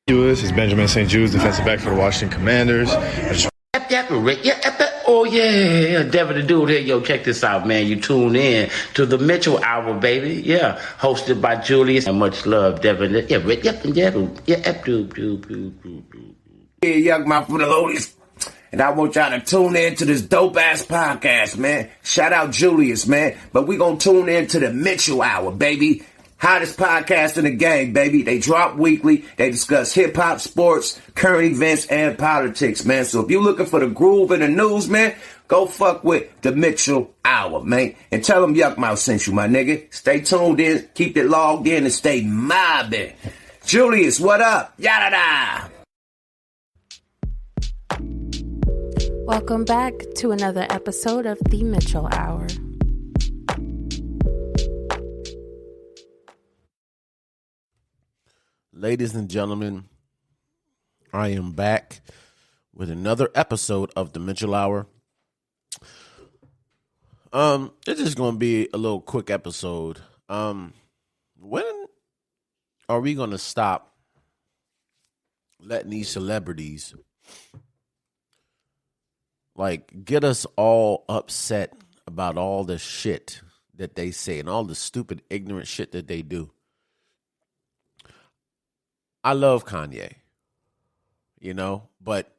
This is Benjamin St. Jude's, defensive back for the Washington Commanders. Oh, yeah, Devin the Dude here. Yo, check this out, man. You tune in to the Mitchell Hour, baby. Yeah, hosted by Julius. And much love, Devin. Yeah, Young Mouth from the Lotus. And I want y'all to tune in to this dope-ass podcast, man. Shout out Julius, man. But we gonna tune in to the Mitchell Hour, baby. Hottest podcast in the game, baby. They drop weekly. They discuss hip-hop, sports, current events, and politics, man. So if you're looking for the groove in the news, man, go fuck with the Mitchell Hour, man. And tell them Yuck Mouth sent you, my nigga. Stay tuned in, keep it logged in, and stay mobbing. Julius, what up? Yada-da! Welcome back to another episode of the Mitchell Hour. Ladies and gentlemen, I am back with another episode of the Mitchell Hour. It's just going to be a little quick episode. When are we going to stop letting these celebrities get us all upset about all the shit that they say and all the stupid, ignorant shit that they do? I love Kanye, but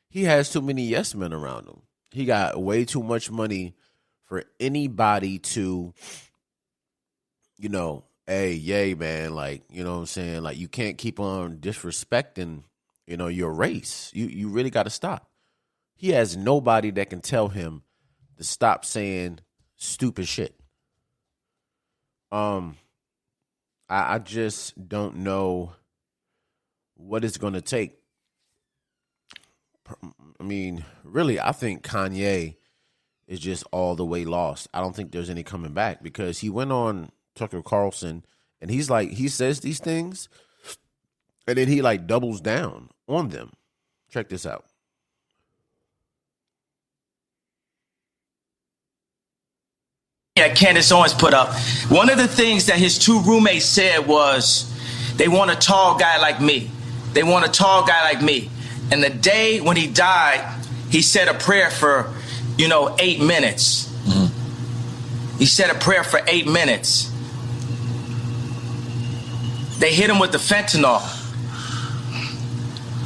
he has too many yes men around him. He got way too much money for anybody to, hey, yay, man, you know what I'm saying? You can't keep on disrespecting, your race. You really got to stop. He has nobody that can tell him to stop saying stupid shit. I just don't know what it's going to take. I mean, really, I think Kanye is just all the way lost. I don't think there's any coming back because he went on Tucker Carlson and he says these things and then he doubles down on them. Check this out. Yeah, Candace Owens put up. One of the things that his two roommates said was, they want a tall guy like me. They want a tall guy like me. And the day when he died, he said a prayer for, 8 minutes. Mm-hmm. He said a prayer for 8 minutes. They hit him with the fentanyl.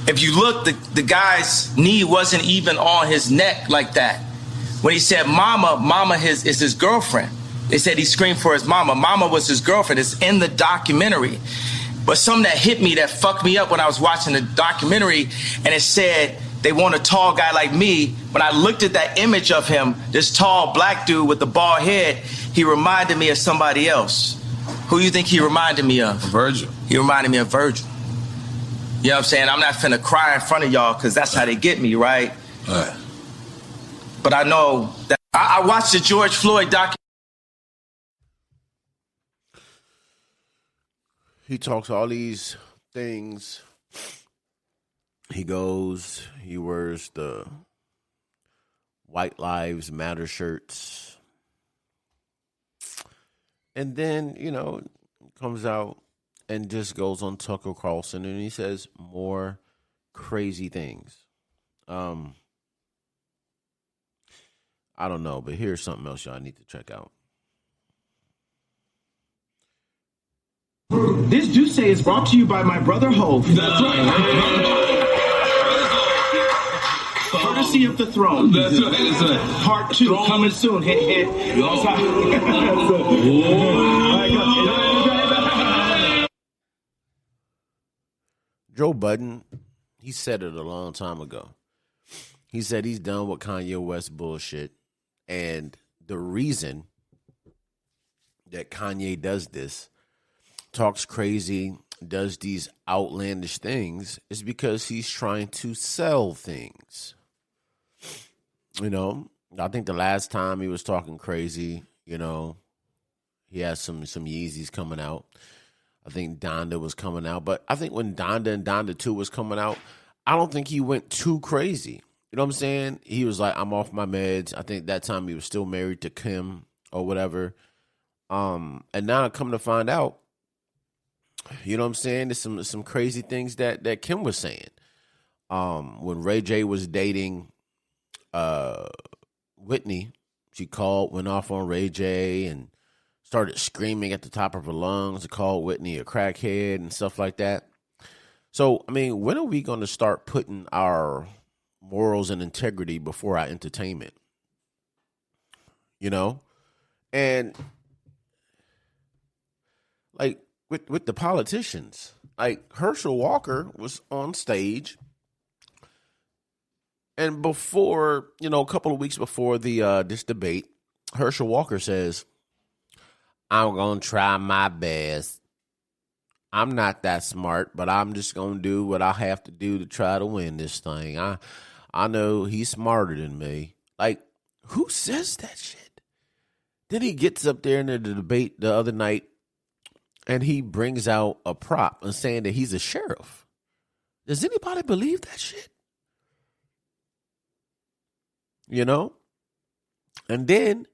If you look, the guy's knee wasn't even on his neck like that. When he said mama is his girlfriend. They said he screamed for his mama. Mama was his girlfriend. It's in the documentary. But something that hit me, that fucked me up when I was watching the documentary, and it said they want a tall guy like me. When I looked at that image of him, this tall black dude with the bald head, he reminded me of somebody else. Who do you think he reminded me of? Virgil. He reminded me of Virgil. You know what I'm saying? I'm not finna cry in front of y'all because that's how they get me, right? All right. But I know that I watched the George Floyd documentary. He talks all these things. He wears the White Lives Matter shirts. And then, comes out and just goes on Tucker Carlson and he says more crazy things. I don't know, but here's something else y'all need to check out. This Duce is brought to you by my brother Hove. That's right. Courtesy of the throne. That's right. Part 2 coming soon. Hit, hit. Joe Budden, he said it a long time ago. He said he's done with Kanye West bullshit. And the reason that Kanye does this, talks crazy, does these outlandish things, is because he's trying to sell things. I think the last time he was talking crazy, he has some Yeezys coming out. I think Donda was coming out. But I think when Donda and Donda 2 was coming out, I don't think he went too crazy. You know what I'm saying? He was like, I'm off my meds. I think that time he was still married to Kim or whatever. And now I come to find out, You know what I'm saying? There's some crazy things that Kim was saying. When Ray J was dating Whitney, she went off on Ray J and started screaming at the top of her lungs to call Whitney a crackhead and stuff like that. So, I mean, when are we going to start putting our morals and integrity before our entertainment? You know? And like with the politicians, like Herschel Walker was on stage, and before, a couple of weeks before the this debate, Herschel Walker says, I'm going to try my best. I'm not that smart, but I'm just going to do what I have to do to try to win this thing. I know he's smarter than me. Like, who says that shit? Then he gets up there in the debate the other night, and he brings out a prop and saying that he's a sheriff. Does anybody believe that shit? And then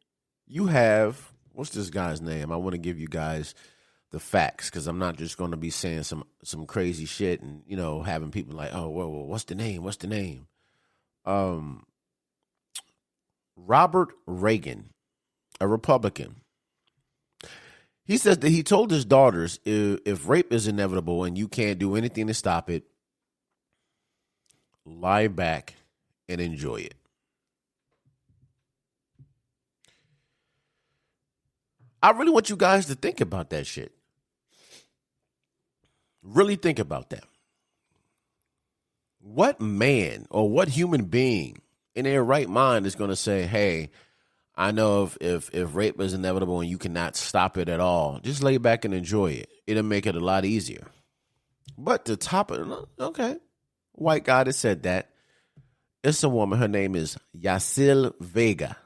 you have, what's this guy's name? I want to give you guys the facts, because I'm not just going to be saying some crazy shit and, having people like, oh, well, what's the name? What's the name? Robert Reagan, a Republican. He says that he told his daughters, if rape is inevitable and you can't do anything to stop it, lie back and enjoy it. I really want you guys to think about that shit. Really think about that. What man or what human being in their right mind is going to say, hey, I know if rape is inevitable and you cannot stop it at all, just lay back and enjoy it. It'll make it a lot easier. But to top it, okay, white guy that said that, it's a woman. Her name is Yacil Vega,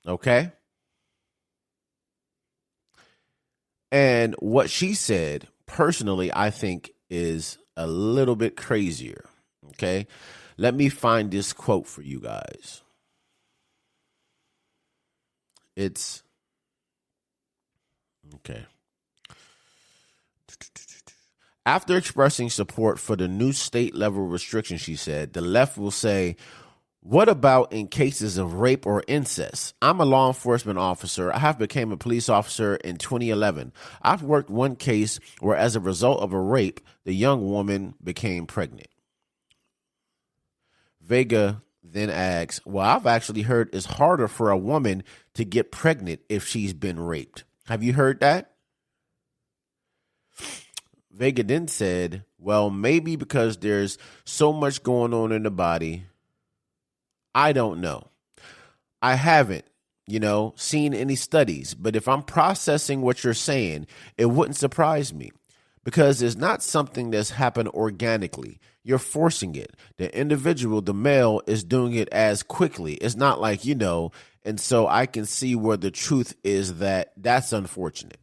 okay? And what she said, personally, I think is a little bit crazier, okay? Let me find this quote for you guys. It's, okay. After expressing support for the new state-level restriction, she said, the left will say, what about in cases of rape or incest? I'm a law enforcement officer. I have become a police officer in 2011. I've worked one case where, as a result of a rape, the young woman became pregnant. Vega then asks, well, I've actually heard it's harder for a woman to get pregnant if she's been raped. Have you heard that? Vega then said, well, maybe because there's so much going on in the body. I don't know. I haven't, seen any studies, but if I'm processing what you're saying, it wouldn't surprise me because it's not something that's happened organically. You're forcing it. The individual, the male, is doing it as quickly. It's not like, and so I can see where the truth is that's unfortunate.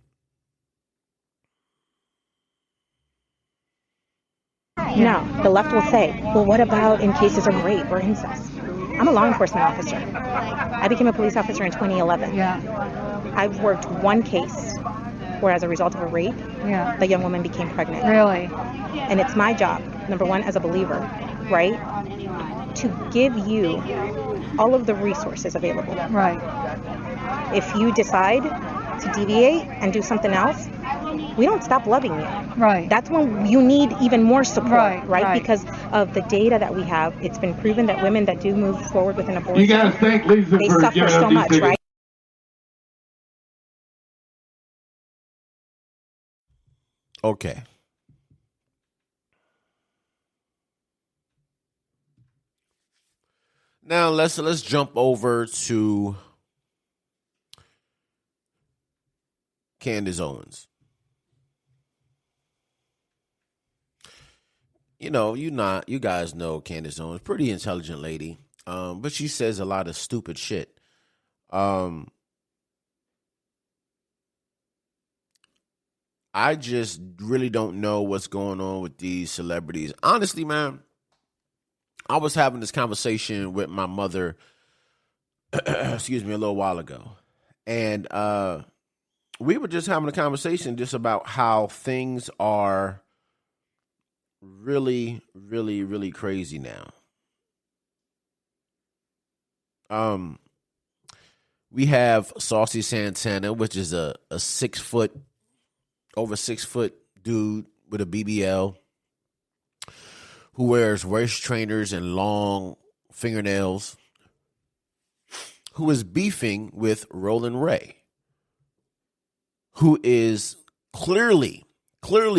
No, the left will say, well, what about in cases of rape or incest? I'm a law enforcement officer. I became a police officer in 2011. Yeah. I've worked one case where, as a result of a rape, the young woman became pregnant. Really? And it's my job, number one, as a believer, right, to give you all of the resources available. Right. If you decide to deviate and do something else, we don't stop loving you. Right. That's when you need even more support, right? Because of the data that we have, it's been proven that women that do move forward with an abortion, You gotta thank Lisa they for suffer giving so us much, these right? Okay. Now let's jump over to Candace Owens. You guys know Candace Owens, pretty intelligent lady, but she says a lot of stupid shit. I just really don't know what's going on with these celebrities. Honestly, man, I was having this conversation with my mother, excuse me, a little while ago. And we were just having a conversation just about how things are really, really, really crazy now. We have Saucy Santana, which is a 6 foot, over 6 foot dude with a BBL who wears waist trainers and long fingernails, who is beefing with Roland Ray, who is clearly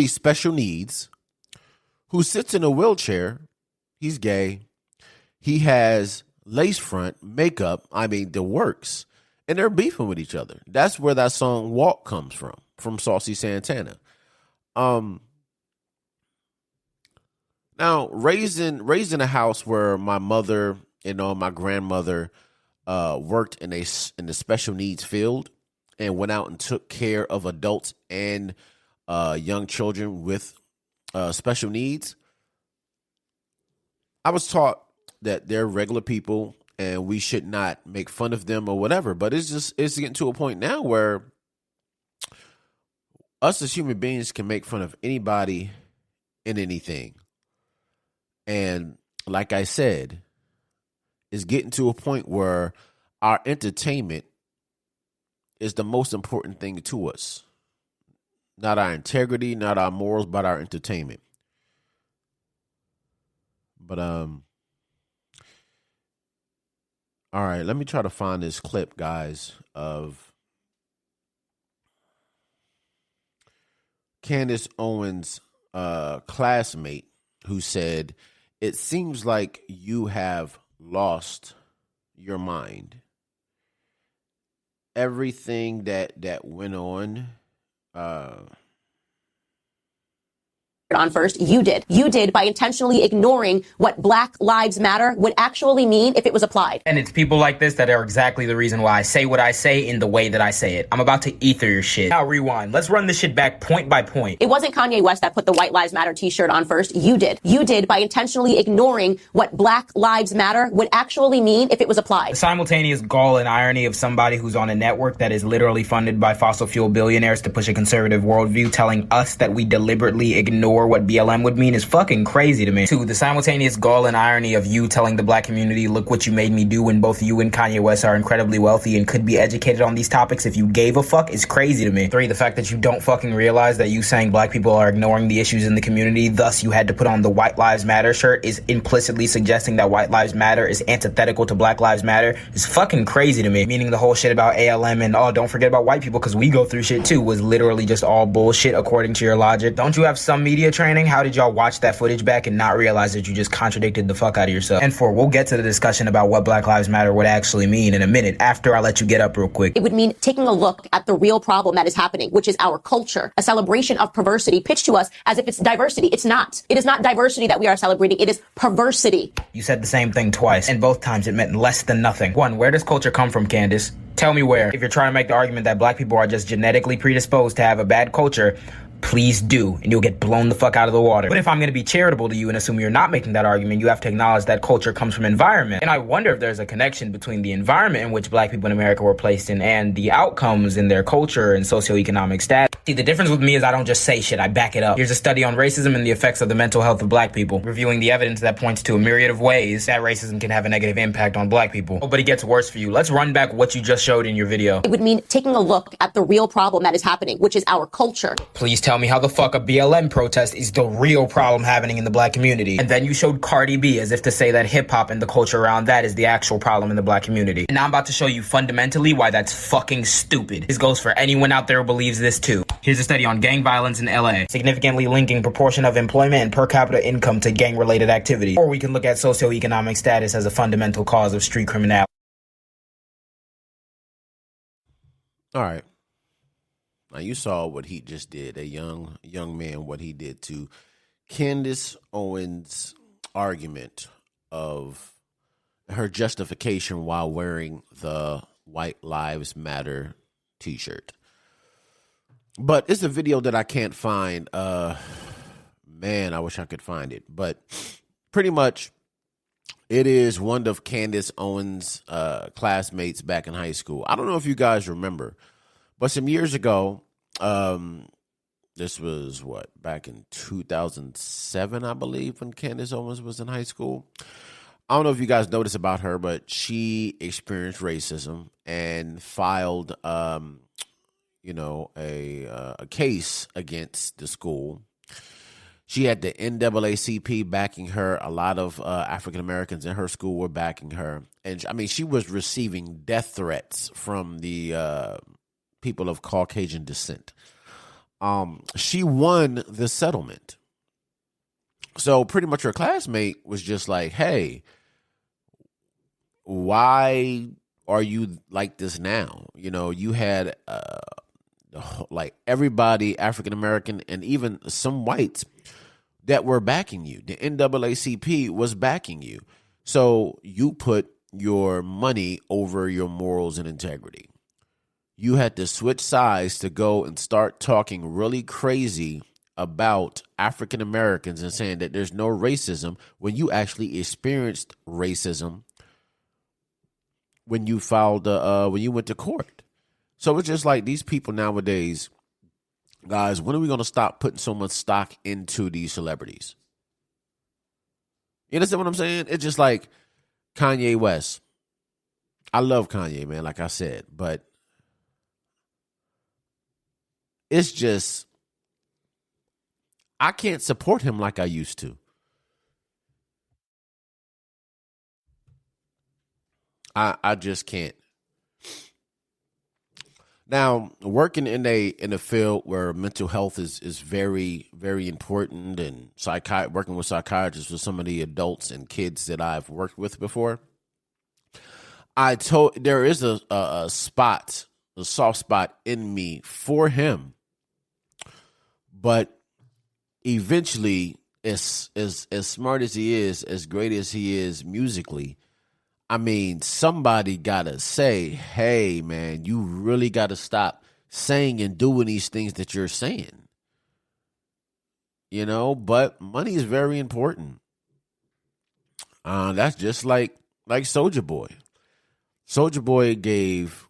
special needs, who sits in a wheelchair. He's gay. He has lace front, makeup, the works, and they're beefing with each other. That's where that song Walk comes from Saucy Santana. Now, raised in a house where my mother and my grandmother worked in the special needs field and went out and took care of adults and young children with special needs. I was taught that they're regular people and we should not make fun of them or whatever. But it's getting to a point now where us as human beings can make fun of anybody and anything. And like I said, it's getting to a point where our entertainment is the most important thing to us. Not our integrity, not our morals, but our entertainment. But all right, let me try to find this clip, guys, of Candace Owens' classmate who said, "It seems like you have lost your mind." Everything that went on, on first, you did by intentionally ignoring what Black Lives Matter would actually mean if it was applied. And it's people like this that are exactly the reason why I say what I say in the way that I say it. I'm about to ether your shit. Now rewind. Let's run this shit back point by point. It wasn't Kanye West that put the White Lives Matter t-shirt on first. You did by intentionally ignoring what Black Lives Matter would actually mean if it was applied. The simultaneous gall and irony of somebody who's on a network that is literally funded by fossil fuel billionaires to push a conservative worldview telling us that we deliberately ignore what BLM would mean is fucking crazy to me. 2, the simultaneous gall and irony of you telling the black community, look what you made me do, when both you and Kanye West are incredibly wealthy and could be educated on these topics if you gave a fuck, is crazy to me. 3, the fact that you don't fucking realize that you saying black people are ignoring the issues in the community, thus you had to put on the White Lives Matter shirt, is implicitly suggesting that White Lives Matter is antithetical to Black Lives Matter, is fucking crazy to me. Meaning the whole shit about ALM and, oh, don't forget about white people because we go through shit too, was literally just all bullshit according to your logic. Don't you have some media training? How did y'all watch that footage back and not realize that you just contradicted the fuck out of yourself? And 4, we'll get to the discussion about what Black Lives Matter would actually mean in a minute after I let you get up real quick. It would mean taking a look at the real problem that is happening, which is our culture, a celebration of perversity pitched to us as if it's diversity. It's not. It is not diversity that we are celebrating. It is perversity. You said the same thing twice, and both times it meant less than nothing. 1, where does culture come from, Candace? Tell me where. If you're trying to make the argument that black people are just genetically predisposed to have a bad culture, please do, and you'll get blown the fuck out of the water. But if I'm going to be charitable to you and assume you're not making that argument, you have to acknowledge that culture comes from environment. And I wonder if there's a connection between the environment in which black people in America were placed in and the outcomes in their culture and socioeconomic status. See, the difference with me is I don't just say shit, I back it up. Here's a study on racism and the effects of the mental health of black people, reviewing the evidence that points to a myriad of ways that racism can have a negative impact on black people. Oh, but it gets worse for you. Let's run back what you just showed in your video. It would mean taking a look at the real problem that is happening, which is our culture. Please tell me how the fuck a BLM protest is the real problem happening in the black community. And then you showed Cardi B as if to say that hip hop and the culture around that is the actual problem in the black community. And now I'm about to show you fundamentally why that's fucking stupid. This goes for anyone out there who believes this too. Here's a study on gang violence in LA, significantly linking proportion of employment and per capita income to gang-related activity. Or we can look at socioeconomic status as a fundamental cause of street criminality. All right. Now you saw what he just did, a young man, what he did to Candace Owens' argument of her justification while wearing the White Lives Matter t-shirt. But it's a video that I can't find. Man, I wish I could find it. But pretty much it is one of Candace Owens' classmates back in high school. I don't know if you guys remember, But some years ago, this was back in 2007, I believe, when Candace Owens was in high school. I don't know if you guys noticed about her, but she experienced racism and filed, a case against the school. She had the NAACP backing her. A lot of African Americans in her school were backing her, and she was receiving death threats from the people of Caucasian descent. She won the settlement. So pretty much her classmate was just like, hey, why are you like this now? You had like everybody, African American and even some whites that were backing you. The NAACP was backing you. So you put your money over your morals and integrity. You had to switch sides to go and start talking really crazy about African Americans and saying that there's no racism when you actually experienced racism when you filed when you went to court. So it's just like these people nowadays, guys, when are we going to stop putting so much stock into these celebrities? You understand what I'm saying? It's just like Kanye West. I love Kanye, man, like I said, but it's just, I can't support him like I used to. I just can't. Now, working in a field where mental health is very, very important, and working with psychiatrists with some of the adults and kids that I've worked with before, there is a soft spot in me for him. But eventually, as smart as he is, as great as he is musically, somebody gotta say, hey, man, you really gotta stop saying and doing these things that you're saying. But money is very important. That's just like Soulja Boy. Soulja Boy gave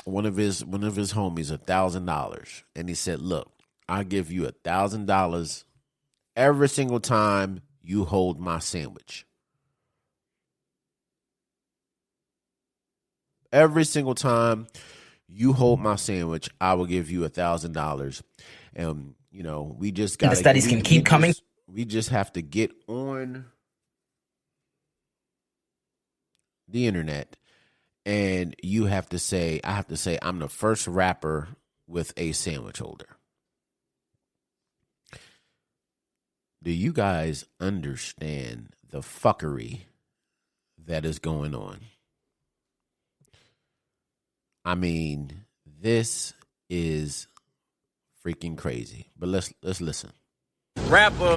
one of his homies $1,000, and he said, look, I'll give you $1,000 every single time you hold my sandwich. Every single time you hold my sandwich, I will give you $1,000. And, we just got the studies can keep coming. We just have to get on the internet, and I have to say, I'm the first rapper with a sandwich holder. Do you guys understand the fuckery that is going on? This is freaking crazy. But let's listen. Rapper,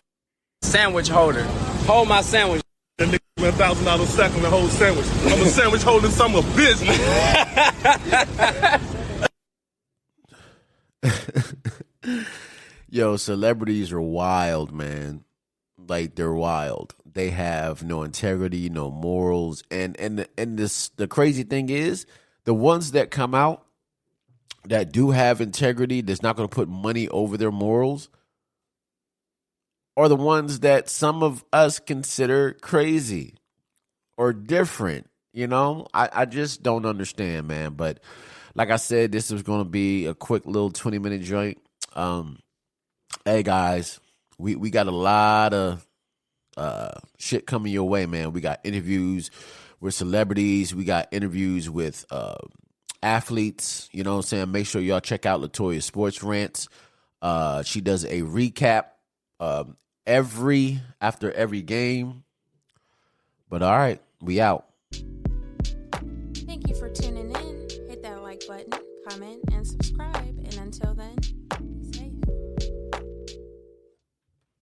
sandwich holder. Hold my sandwich. That nigga went $1,000 a second to hold sandwich. I'm a sandwich holding son of a bitch. Yo, celebrities are wild, man. Like, they're wild. They have no integrity, no morals, and the crazy thing is, the ones that come out that do have integrity, that's not going to put money over their morals, are the ones that some of us consider crazy or different. I just don't understand, man. But like I said, this is going to be a quick little 20-minute joint. Hey guys, we got a lot of shit coming your way, man. We got interviews with celebrities. We got interviews with athletes. You know what I'm saying? Make sure y'all check out Latoya Sports Rants. She does a recap after every game. But all right, we out. Thank you for tuning in. Hit that like button, comment, and subscribe. And until then,